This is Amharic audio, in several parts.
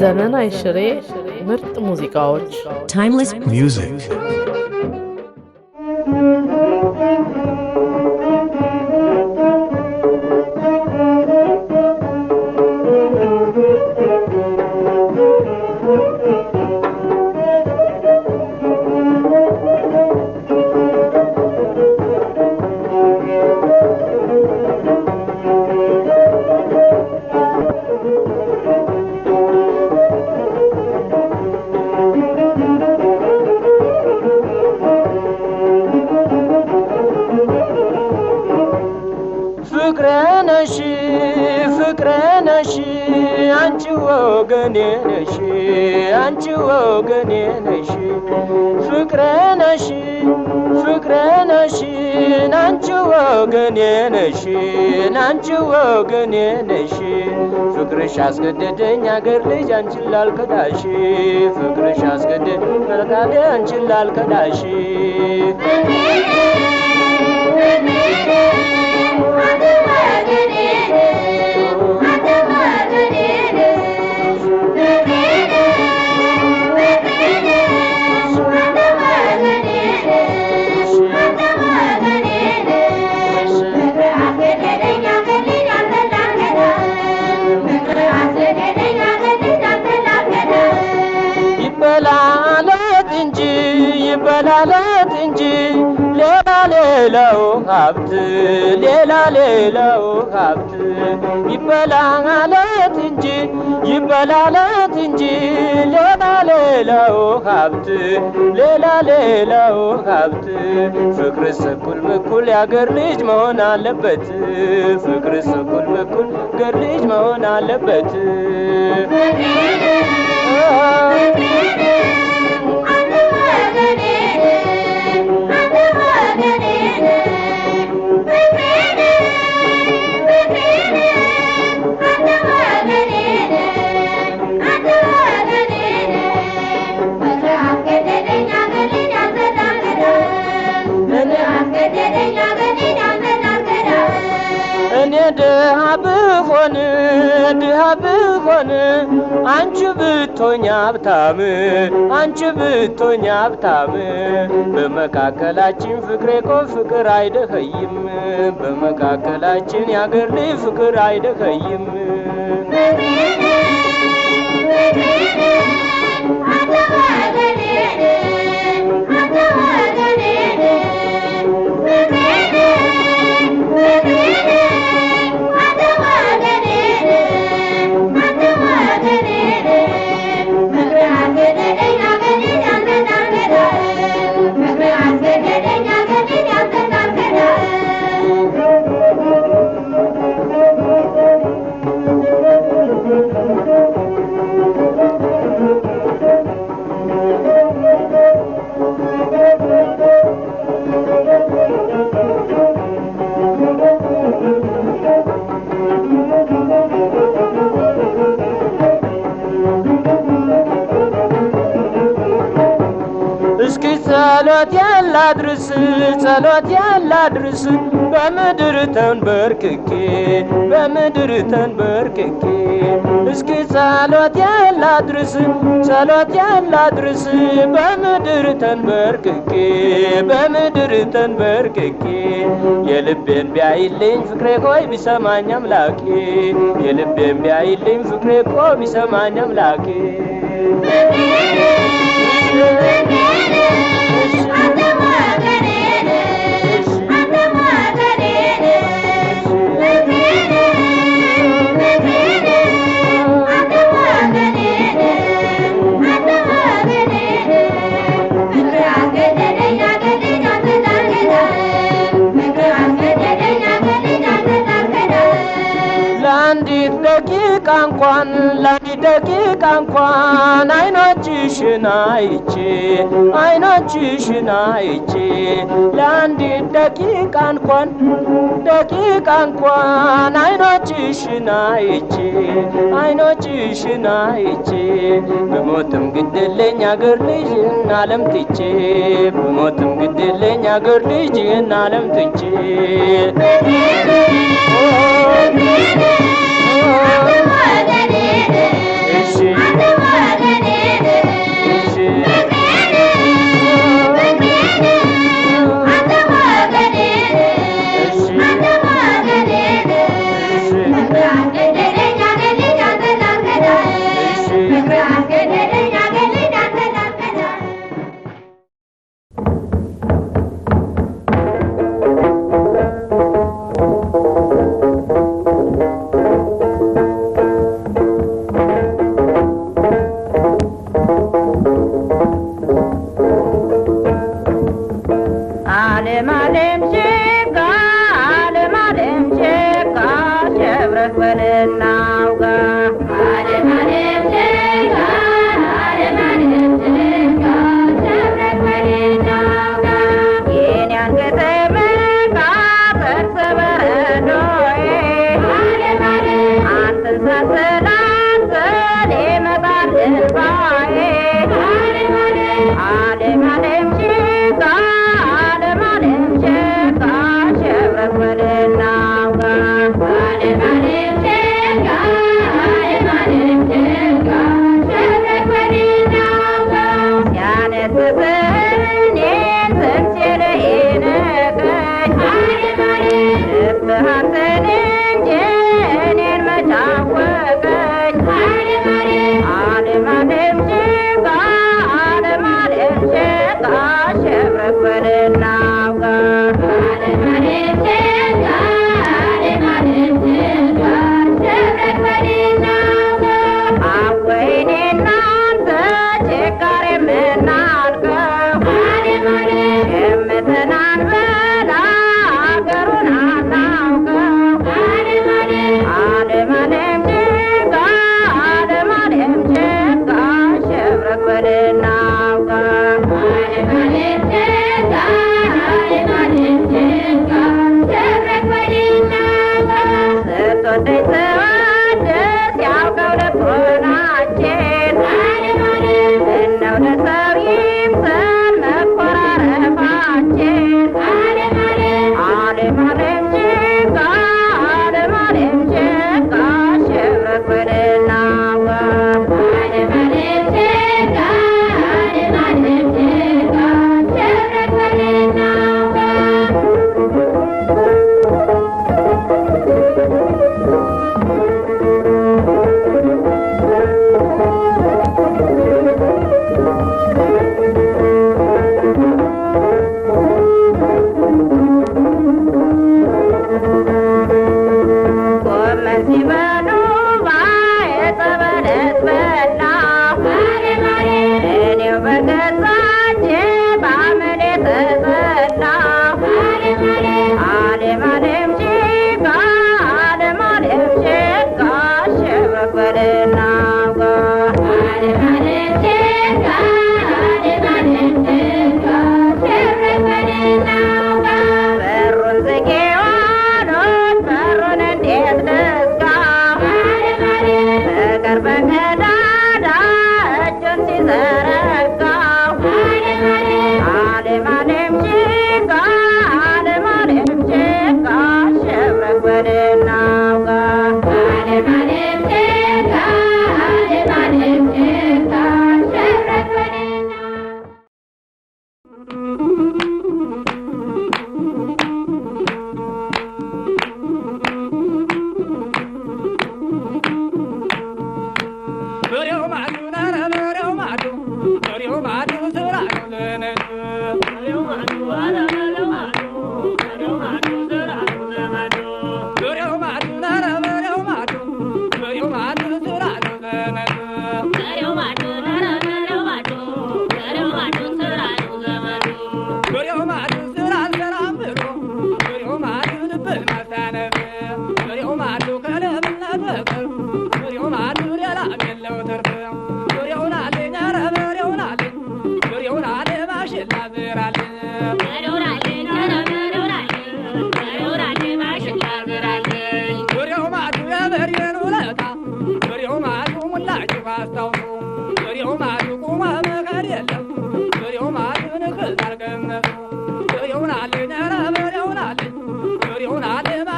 ዘመን አይሽሬ ምርጥ ሙዚቃዎች timeless music ፍቅረነሽ አንቺ ወገኔ ነሽ አንቺ ወገኔ ነሽ ፍቅረነሽ አንቺ ወገኔ ነሽ አንቺ ወገኔ ነሽ ፍቅርሽ አስገደደኝ አገር ልጅ አንቺን ላልከዳሽ ፍቅርሽ አስገደደኝ መልካቴ አንቺን ላልከዳሽ ይበላለት እንጂ ሌላው ሀብት ሌላው ሀብት ይበላለት እንጂ ሌላው ሀብት ሌላው ሀብት ፍቅርስ እኩል ምኩል ያገር ልጅ መሆን አለበት ፍቅርስ እኩል ምኩል ያገር ልጅ መሆን አለበት ድሃ ብሆን አንቺ ብትሆኚ ሀብታም በመካከላችን ፍቅሬ እኮ ፍቅር አይደኸይም በመካከላችን ያገር ልጅ ፍቅር አይደኸይም እስኪ ጸሎት ያላድርስ በምድር ተንበርክኬ እስኪ ጸሎት ያላድርስ በምድር ተንበርክኬ የልቤን ቢያይልኝ ፍቅሬ ሆይ ቢሰማኝ አምላኬ የልቤን ቢያይልኝ ፍቅሬ ሆይ ቢሰማኝ አምላኬ ለአንዲት ደቂቃ እንኳን አይኖችሽን አይቼ ለአንዲት ደቂቃ እንኳን አይኖችሽን አይቼ በሞትም ግድለኝ አገር ልጅን ዓለም ትቼ በሞትም ግድለኝ አገር ልጅን ዓለም ትቼ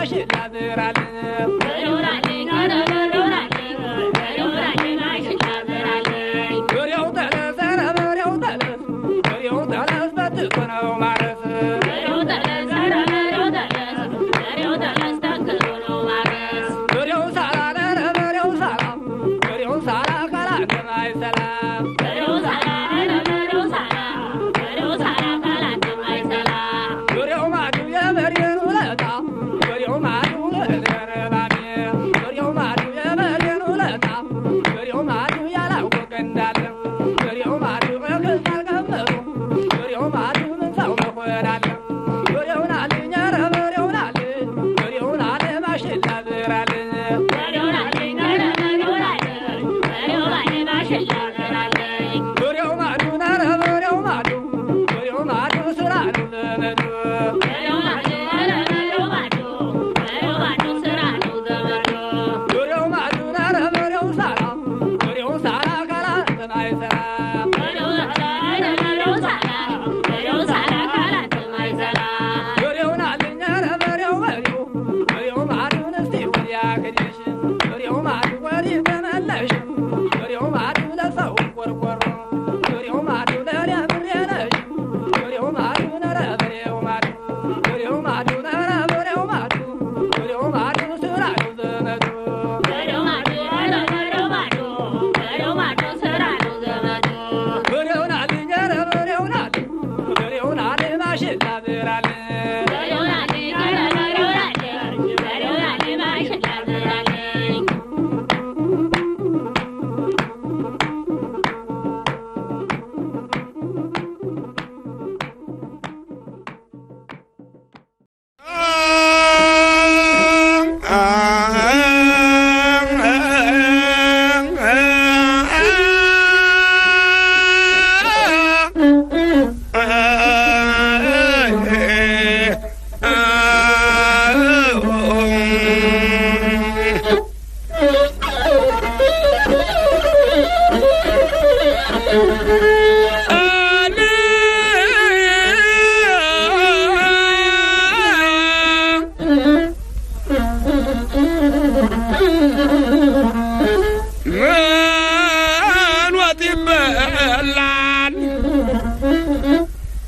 Shit,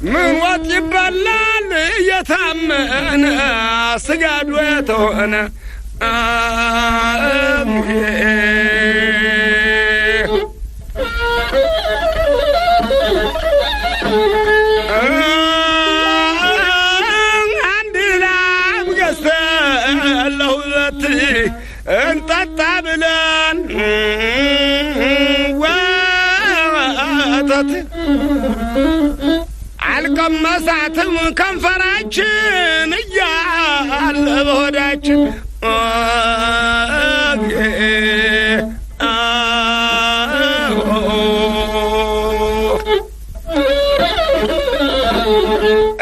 من وقت يبلال يتمنى سجاد ويتونا عندي لعب قسل له ذاتي انت التابلان واتت القمصاتم كنفراችን እያለ በሆዳችን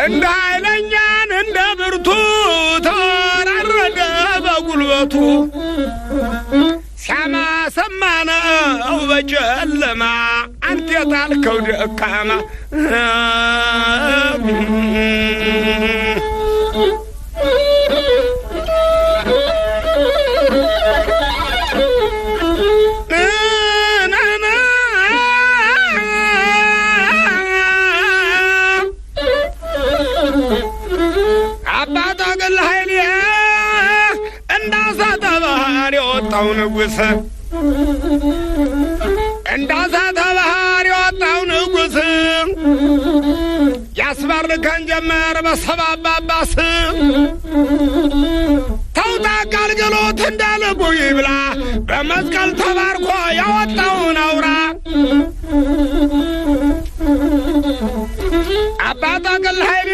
እንደ ኃይለኛን እንደ ብርቱ ተወራረደ በጉልበቱ ሲያማ ሰማነው በጨለማ አንተ የጣልከው ደካማ አባታ ገል ኃይሌ እንዳሳተ ባህር የወጣው ንጉሥ እንዳሳተ ባህር የወጣው ንጉሥ ያስባርከን ጀመር በሰባባ አባስ ተውታ አገልግሎት እንዳልቡ ይብላ በመስቀል ተባርኮ ያወጣውን አውራ አባታ ገል ኃይሌ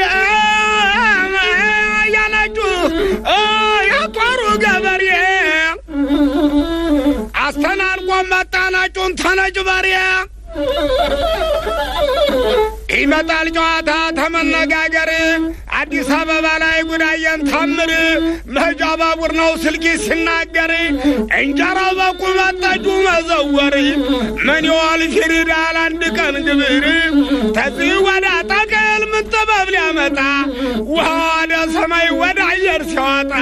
ያላጁ ያጦሩ ገበሬ አስተናንቆ መጣናጩን ተነጅበሬ ይመጣል ጨዋታ ተመነጋገር አዲስ አበባ ላይ ጉዳየን ታምር መሄጃ ባቡር ነው ስልኪ ሲናገር እንጀራው በቁመት ጠጁ መዘወር ምን ይዋል ፊሪዳል አንድ ቀን ግብር ተዚህ ወደ ጠቅል ምን ጥበብ ሊያመጣ ውሃ ወደ ሰማይ ወደ አየር ሲያወጣ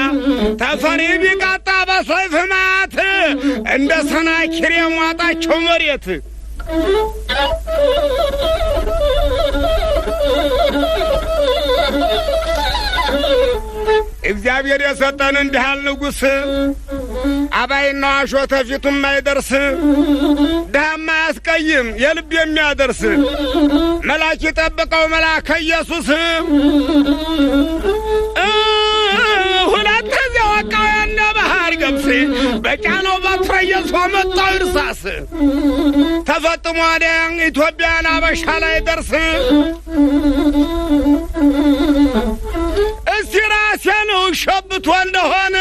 ተፈሪ ቢቃጣ በሰይፍ ማት እንደ ሰናኪሬ ሟጣቸው መሬት እግዚአብሔር የሰጠን እንዲህ ያለ ንጉሥ አባይና አሾተ ፊቱም ማይደርስ ደሃማ ያስቀይም የልብ የሚያደርስ መልአክ ይጠብቀው መልአከ ኢየሱስ ሁለት ጊዜ ወቃው ያለ ባህር ገብስ በጫነው በትረየሷ መጣው እርሳስ ተፈጥሞ አደን ኢትዮጵያን አበሻ ላይ ደርስ እስቲ ራሴ ነው ሸብቶ እንደሆነ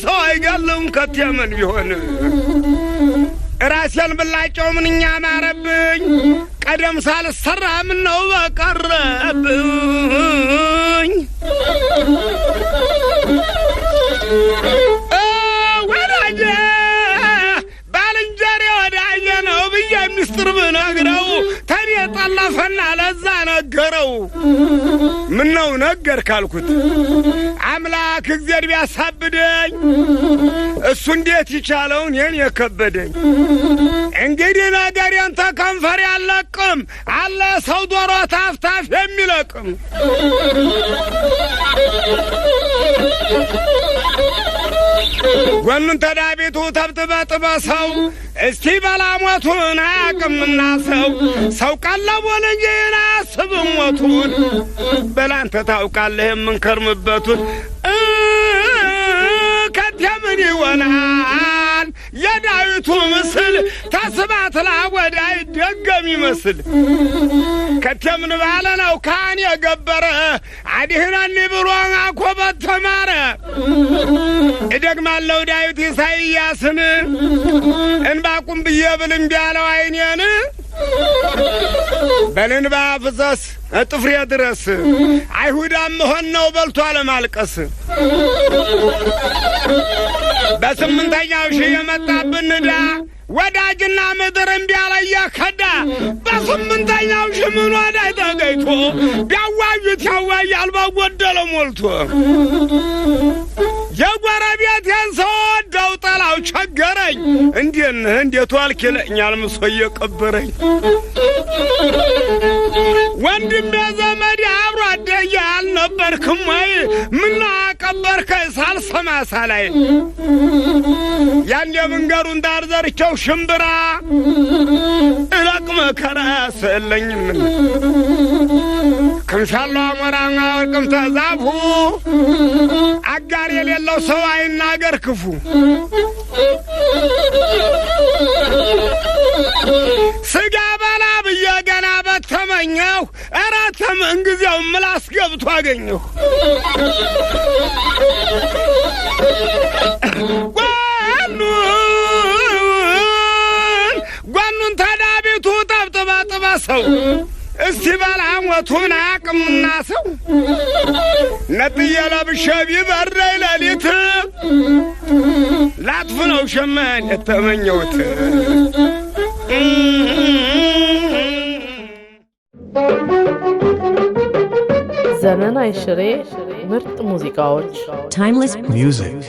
ሰው አይገለም ከተመን ቢሆን ራሴን ብላጨው ምንኛ ማረብኝ ቀደም ሳልሰራ ምን ነው በቀረብኝ ወዳጄ ባልንጀሬ ወዳጄ ነው ብዬ ሚስጥር ብነግረው ተኔ ጠለፈና ለዛ ነገረው ምን ነው ነገር ካልኩት አምላክ እግዚአብሔር ቢያሳብደኝ እሱ እንዴት ይቻለውን የኔ የከበደኝ እንግዲህ ነገሬን ተከንፈር ያለቅም አለ ሰው ዶሮ ታፍታፍ የሚለቅም ጎኑን ተዳቢቱ ተብትበጥበሰው እስቲ በላሞቱን አያቅምና ሰው ቀለቡን እንጂ አያስብም ሞቱን በላንተ ታውቃለህ የምንከርምበቱን ከደምን ይሆናል የዳዊቱ ምስል ተስባት ላወዳይ ደገም ይመስል ከተምን ባለ ነው ካን የገበረ አዲህናኒ ብሎ አኮበት ተማረ እደግማለሁ ዳዊት ኢሳይያስን እንባቁም ብየብልም ቢያለው አይኔን በልንባ ፍሰስ ጥፍሬ ድረስ አይሁዳም መሆን ነው በልቶ አለማልቀስ በስምንተኛው ሺህ የመጣብን ዕዳ ወዳጅና ምድር እንዲያለየ ከዳ በስምንተኛው ሺህ ምን ወዳይ ተገይቶ ቢያዋዩት ያዋያል ባጎደለ ሞልቶ የጎረቤቴን ሰው ወደው ጠላው ቸገረኝ እንዴት ዋልክ ይለኛል ምሶ እየቀበረኝ ወንድሜ ዘመድ አብሮ አደየ አልነበርክም ወይ ምነው አቀበርከኝ ሳልሰማ ሳላይ ያን የመንገሩን ዳር ዘርቸው ሽምብራ እለቅ መከራ ያሰለኝም ከምሻሎ አሞራና ወርቅም ተዛፉ አጋር የሌለው ሰው አይናገር ክፉ ስጋ በላ ብዬ ገና በተመኘሁ ኧረ ተመን ጊዜው ምላስ ገብቶ አገኘሁ ጓኑን ተዳቢቱ ጠብጥበጥበሰው እስቲ በላሞቱን አያቅምና ሰው ነጥዬ ለብሼ ቢበረኝ ሌሊት ላጥፍ ነው ሸመን የተመኘሁት ዘመናዊ ሽሬ ምርጥ ሙዚቃዎች Timeless music.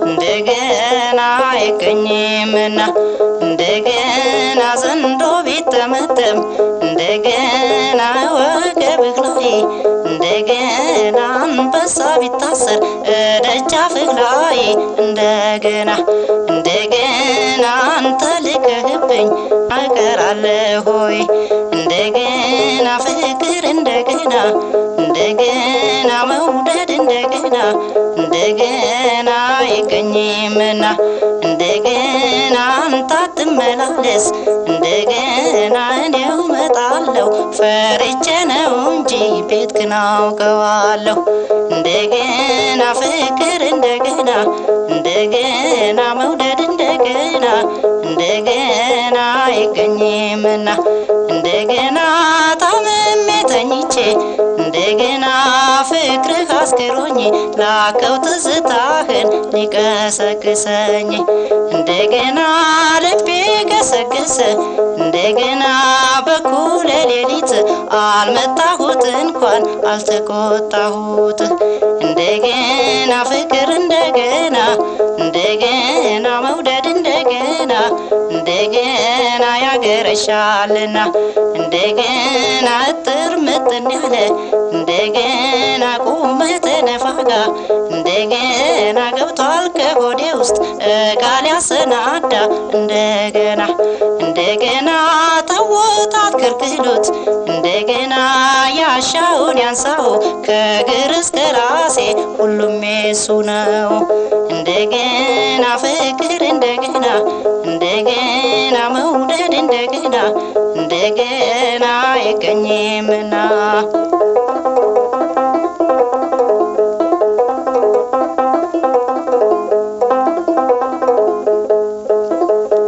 እንደገና አይገኝምና እንደገና ዘንዶ ቢጠመጠም እንደገና ወገብህ ላይ እንደገና አንበሳ ቢታሰር ደጃፍህ ላይ እንደገና አንተ ልከህብኝ አቀራለሁ ሆይ እንደገና ፍቅር እንደገና መውደድ እንደገና አይገኝምና እንደገና አንተ አትመላለስ እንደገና እኔው መጣለሁ ፈርቼ ነው እንጂ ቤትህን አውቀዋለሁ እንደገና ፍቅር እንደገና መውደድ እንደገና አይገኝምና እንደገና ታምሜ ተኝቼ እንደገና ፍቅርህ አስክሮኝ ላከው ትዝታህን ሊቀሰቅሰኝ እንደገና ልቤ ገሰገሰ እንደገና በኩለ ሌሊት አልመጣሁት እንኳን አልተቆጣሁት እንደገና ፍቅር እንደገና መውደድ እንደገና ያገረሻልና እንደገና እጥር ምጥን ያለ እንደገና ቁመት ነፋ እንደገና ገብቷል ከሆዴ ውስጥ ቃል ያሰናዳ እንደገና እንደገና ተወጣት ክልክሎት እንደገና ያሻውን ያንሳው ከእግር እስከ ራሴ ሁሉም የሱ ነው እንደገና ፍቅር እንደገና እንደገና መውደድ እንደገና እንደገና አይገኝምና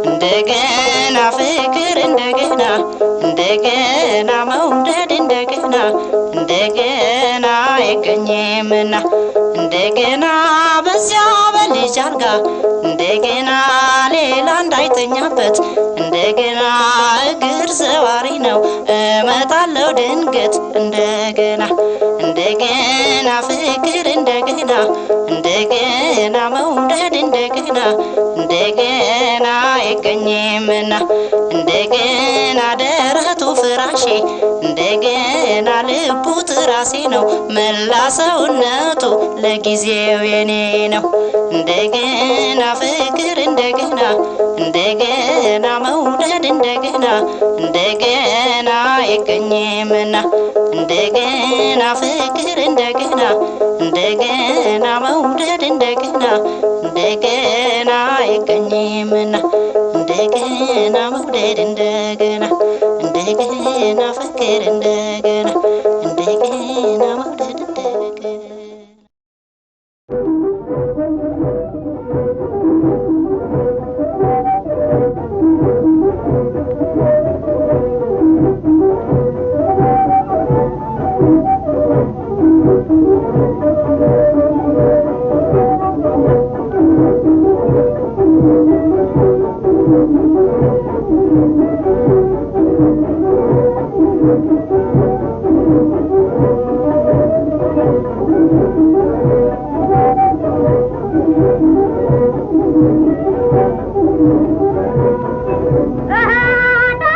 እንደገና ፍቅር እንደገና እንደገና መውደድ እንደገና እንደገና አይገኝምና እንደገና በዚያ በልጅ አልጋ እንደገና ሌላ እንዳይተኛበት እንደገና እግር ዘዋሪ ነው እመጣለሁ ድንገት እንደገና እንደገና ፍቅር እንደገና እንደገና መውደድ እንደገና እንደገና አይገኝምና እንደገና ደረቱ ፍራሼ እንደገና ልቡ ትራሴ ነው መላ ሰውነቱ ለጊዜው የኔ ነው እንደገና ፍቅር እንደገና እንደገና መውደድ እንደገና እንደገና አይገኝምና እንደገና ፍቅር እንደገና እንደገና መውደድ እንደገና እንደገና አይገኝምና እንደገና መውደድ እንደገና እንደገና ፍቅር እንደገና እንደገና መውደድ እንደገና Ah,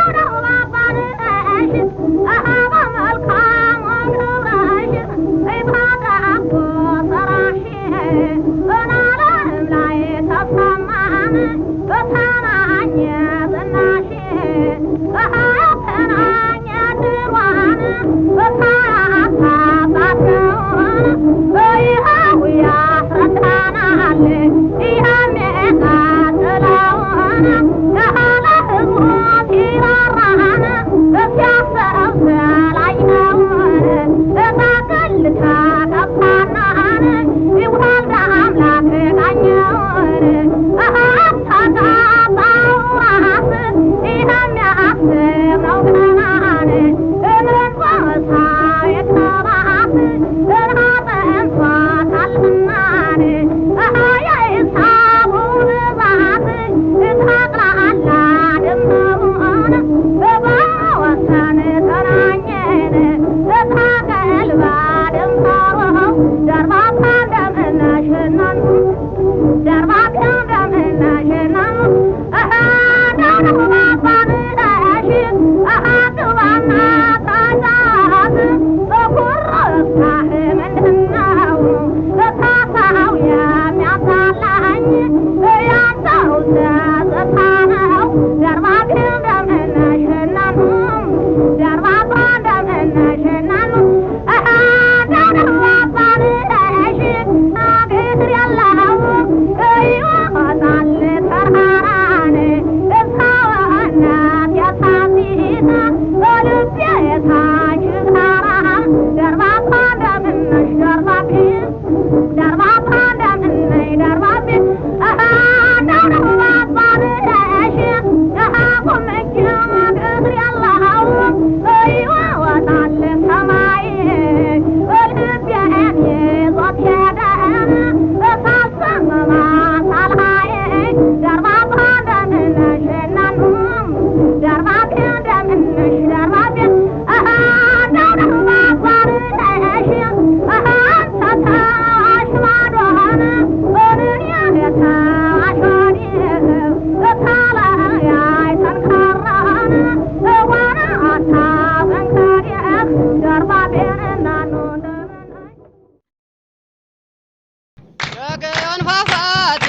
የገዮን ፏፏቴ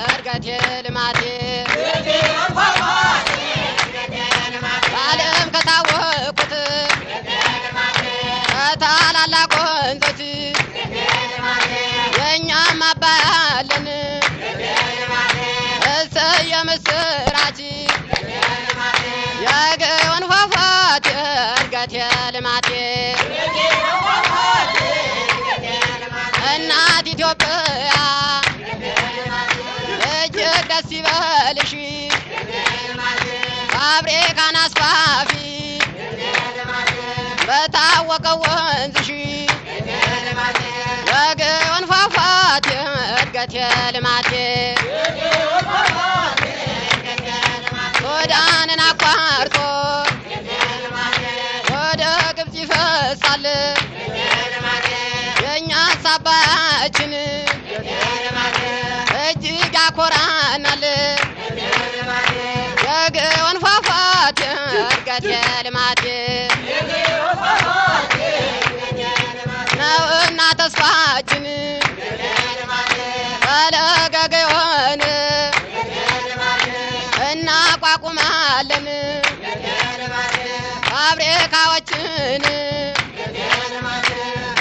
እርገቴ ልማቴ በዓለም ከታወቁት ከታላላቅ ወንዞች የእኛም አባይ አለን እሰየ ምስራች የገዮን ፏፏቴ እርገቴ ልማቴ እናት ኢትዮጵያ እጅግ ደስ ይበልሽ ፋብሪካን አስፋፊ በታወቀው ወንዝሽ የገዮን ፏፏቴ እድገቴ ልማቴ ሱዳንን አቋርጦ ወደ ግብፅ ይፈሳል የእኛስ አባያችን እጅግ ያኮራናል የገዮን ፏፏቴ እድገቴ ልማቴ ነውና ተስፋችን ፈለገ ገዮን እናቋቁማለን ፋብሪካዎችን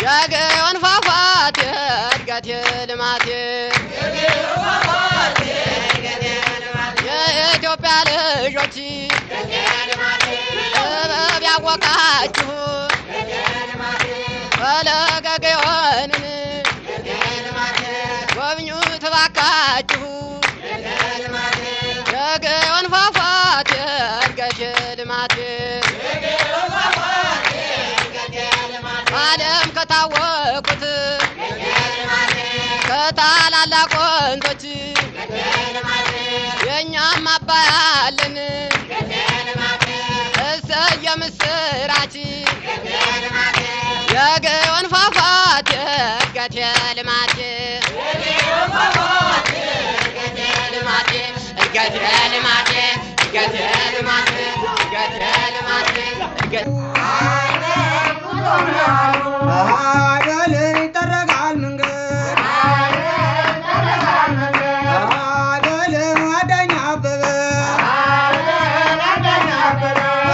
የገዮን ፏፏቴ እድገቴ ልማቴ የኢትዮጵያ ልጆች ጥበብ ያወቃችሁ ፈለገ ገዮንን ጎብኙት እባካችሁ የገዮን ፏፏቴ እድገቴ ልማቴ በዓለም ከታወቁት ከታላላቅ ወንዞች የእኛም አባይ አለን እሰየ ምስራች የገዮን ፏፏቴ እድገቴ ልማቴ እድገቴ ልማቴ እድገቴ ልማቴ እድገቴ ልማቴ አገል ይጠረጋል መንገድ አገል ወደኛ አበበ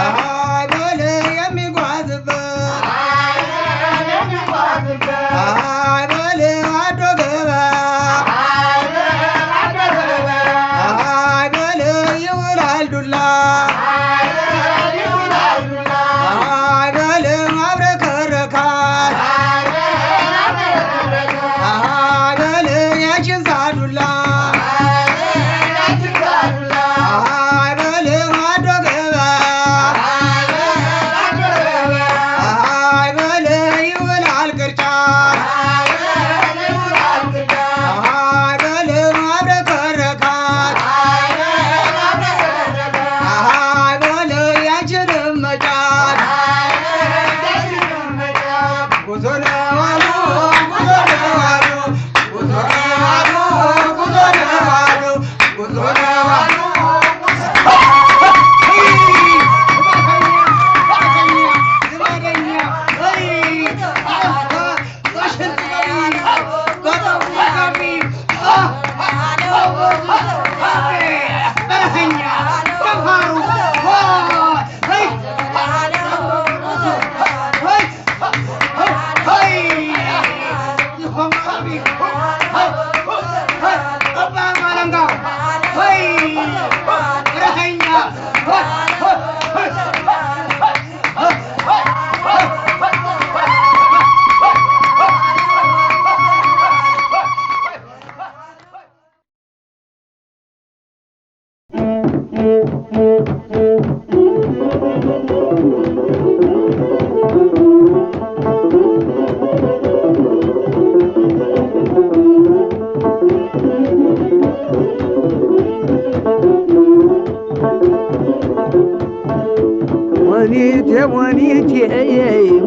አገል የሚጓዝበት አገል አዶ ገባ አገል ይውላል ዱላ አገል አብረከረካል አገል ያችን ሳዱላ አገል አዶ ገባ አገል ይውላል ቅርጫት አገል አብረከረካል አገል ያችን መጫት ጉዞ ነው አሉ ጉዞ ነው አሉ ጉዞ ነው አሉ ጉዞ ነው አሉ ጉዞ ነው አሉ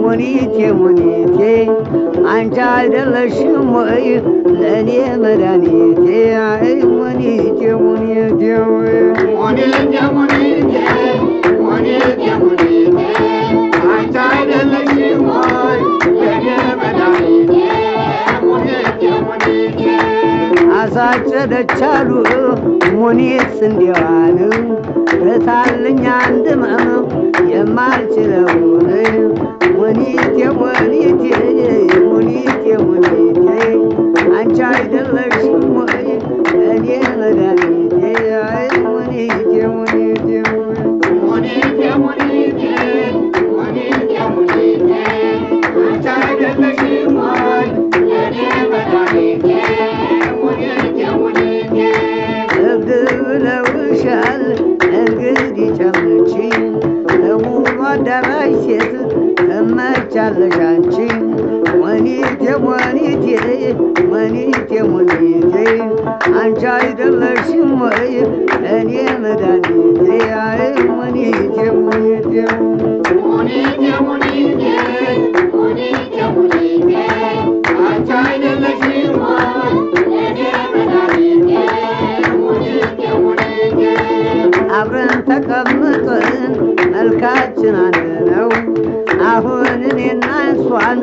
ሙኒቴ አንቺ አይደለሽም ወይ ለእኔ መድኃኒቴ አይ ሙኒቴ ሙኒቴ ሙኒቴ ሙኒቴ ሙኒቴ ሙኒቴ አንቺ አይደለሽም ወይ ለእኔ መድኃኒቴ ሙኒቴ ሙኒቴ አሳጨደቻሉ ሙኒት ስንዴዋን እታልኛ አንድመም የማልችለውን ሙኒቴ ሙኒቴ ሙኒቴ ሙኒቴ አንቺ አይደለሽም ወይ እኔ መድኃኒቴ አይ ሙኒቴ ሙኒቴ ሙኒቴ ሙኒቴ ሙኒቴ ሙኒቴ አንቺ አይደለሽም ወይ እኔ መድኃኒቴ ሙኒቴ ሙኒቴ እብድ ብለውሻል እንግዲህ ጨምቺ ለሙሉ አዳራሽ ሴት ትመቻለሽ አንቺ ሙኒቴ ሙኒቴ ሙኒቴ ሙኒቴ አንቺ አይደለሽም ወይ እኔ መድኃኒቴ አይ ሙኒቴ ሙኒቴ ሙኒቴ ሙኒቴ ሙኒቴ ሙኒቴ አንቺ አይደለሽም ወይ እኔ መድኃኒቴ ሙኒቴ ሙኒቴ አብረን ተቀምጠን መልካችን አንድ ነው አሁን እኔና እሷን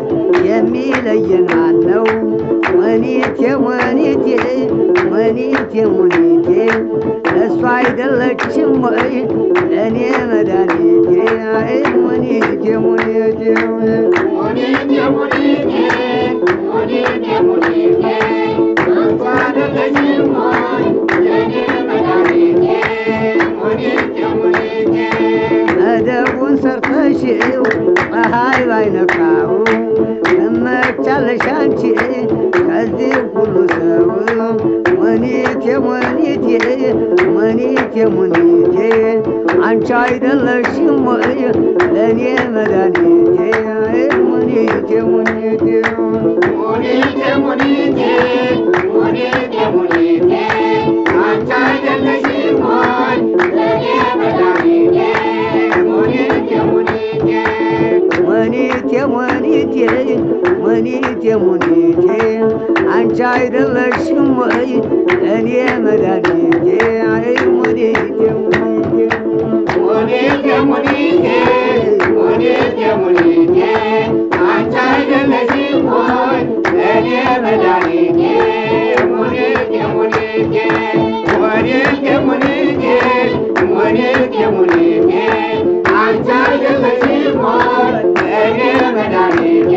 የሚለየን ማነው ሙኒቴ ሙኒቴ ሙኒቴ ሙኒቴ እሷ አይደለችም ወይ እኔ መድኃኒቴ አይ ሙኒቴ ሙኒቴ ሙኒቴ ሙኒቴ ሙኒቴ ሙኒቴ አንቺ አይደለችም ወይ እኔ መድኃኒቴ ሙኒቴ ሙኒቴ መደቡን ሰርተሽው ፀሐይ ባይነካው ትመቻለሽ አንቺ ከዚህ ሁሉ ሰው ሙኒቴ ሙኒቴ ሙኒቴ ሙኒቴ አንቺ አይደለሽም ወይ ለእኔ መድኃኒቴ አይ ሙኒቴ ሙኒቴ ሙኒቴ ሙኒቴ ሙኒቴ ሙኒቴ አንቺ አይደለሽም ወይ ለእኔ መድኃኒቴ ሙኒቴ ሙኒቴ ሙኒቴ ሙኒቴ ሙኒቴ ሙኒቴ አንቺ አይደለሽም ወይ እኔ መድኃኒቴ አይ ሙኒቴ ሙኒቴ ሙኒቴ ሙኒቴ ሙኒቴ ሙኒቴ አንቺ አይደለሽም ወይ እኔ መድኃኒቴ ሙኒቴ ሙኒቴ ሙኒቴ ሙኒቴ ሙኒቴ ሙኒቴ አንቺ አይደለሽም ወይ እኔ መድኃኒቴ